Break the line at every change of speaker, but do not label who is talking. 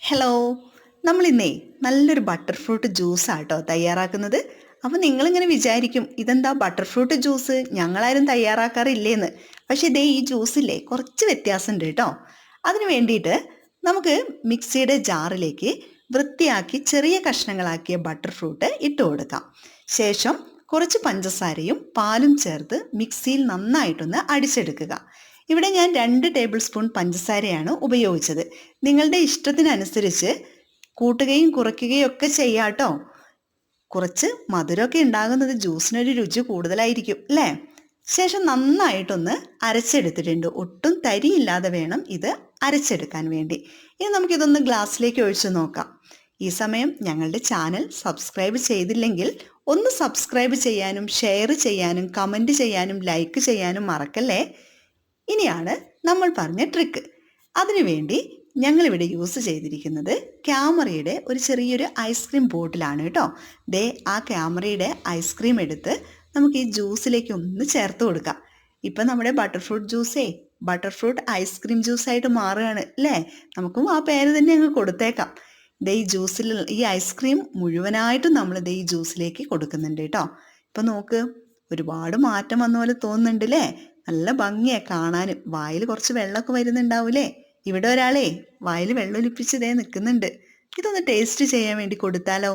Hello, നമ്മളിന്നേ നല്ലൊരു butter fruit ജ്യൂസാട്ടോ തയ്യാറാക്കുന്നത്. അപ്പോൾ നിങ്ങളിങ്ങനെ വിചാരിക്കും ഇതെന്താ ബട്ടർ ഫ്രൂട്ട് ജ്യൂസ്, ഞങ്ങളാരും തയ്യാറാക്കാറില്ലേന്ന്. പക്ഷേ ഇതേ ഈ ജ്യൂസില്ലേ കുറച്ച് വ്യത്യാസമുണ്ട് കേട്ടോ. അതിന് വേണ്ടിയിട്ട് നമുക്ക് മിക്സിയുടെ ജാറിലേക്ക് വൃത്തിയാക്കി ചെറിയ കഷ്ണങ്ങളാക്കിയ ബട്ടർ ഫ്രൂട്ട് ഇട്ട് കൊടുക്കാം. ശേഷം കുറച്ച് പഞ്ചസാരയും പാലും ചേർത്ത് മിക്സിയിൽ നന്നായിട്ടൊന്ന് അടിച്ചെടുക്കുക. ഇവിടെ ഞാൻ 2 ടേബിൾ സ്പൂൺ പഞ്ചസാരയാണ് ഉപയോഗിച്ചത്. നിങ്ങളുടെ ഇഷ്ടത്തിനനുസരിച്ച് കൂട്ടുകയും കുറയ്ക്കുകയും ഒക്കെ ചെയ്യാട്ടോ. കുറച്ച് മധുരമൊക്കെ ഉണ്ടാകുന്നത് ജ്യൂസിനൊരു രുചി കൂടുതലായിരിക്കും അല്ലേ? ശേഷം നന്നായിട്ടൊന്ന് അരച്ചെടുത്തിട്ടുണ്ട്. ഒട്ടും തരിയില്ലാതെ വേണം ഇത് അരച്ചെടുക്കാൻ വേണ്ടി. ഇനി നമുക്കിതൊന്ന് ഗ്ലാസ്സിലേക്ക് ഒഴിച്ചു നോക്കാം. ഈ സമയം ഞങ്ങളുടെ ചാനൽ സബ്സ്ക്രൈബ് ചെയ്തില്ലെങ്കിൽ ഒന്ന് സബ്സ്ക്രൈബ് ചെയ്യാനും ഷെയർ ചെയ്യാനും കമൻറ്റ് ചെയ്യാനും ലൈക്ക് ചെയ്യാനും മറക്കല്ലേ. ഇനിയാണ് നമ്മൾ പറഞ്ഞ ട്രിക്ക്. അതിനുവേണ്ടി ഞങ്ങളിവിടെ യൂസ് ചെയ്തിരിക്കുന്നത് ക്യാമറയുടെ ഒരു ചെറിയൊരു ഐസ്ക്രീം ബോട്ടിലാണ് കേട്ടോ. ദേ ആ ക്യാമറയുടെ ഐസ്ക്രീം എടുത്ത് നമുക്ക് ഈ ജ്യൂസിലേക്ക് ഒന്ന് ചേർത്ത് കൊടുക്കാം. ഇപ്പം നമ്മുടെ ബട്ടർ ഫ്രൂട്ട് ജ്യൂസേ ബട്ടർ ഫ്രൂട്ട് ഐസ്ക്രീം ജ്യൂസായിട്ട് മാറുകയാണ് അല്ലേ? നമുക്കും ആ പേര് തന്നെ അങ്ങ് കൊടുത്തേക്കാം. ദേ ഈ ജ്യൂസിൽ ഈ ഐസ്ക്രീം മുഴുവനായിട്ടും നമ്മൾ ദേ ഈ ജ്യൂസിലേക്ക് കൊടുക്കുന്നുണ്ട് കേട്ടോ. ഇപ്പം നോക്ക്, ഒരുപാട് മാറ്റം വന്ന പോലെ തോന്നുന്നുണ്ട് അല്ലേ? നല്ല ഭംഗിയാണ് കാണാനും. വായിൽ കുറച്ച് വെള്ളമൊക്കെ വരുന്നുണ്ടാവൂലേ? ഇവിടെ ഒരാളെ വായിൽ വെള്ളം ഒലിപ്പിച്ച് ദേ നിൽക്കുന്നുണ്ട്. ഇതൊന്ന് ടേസ്റ്റ് ചെയ്യാൻ വേണ്ടി കൊടുത്താലോ?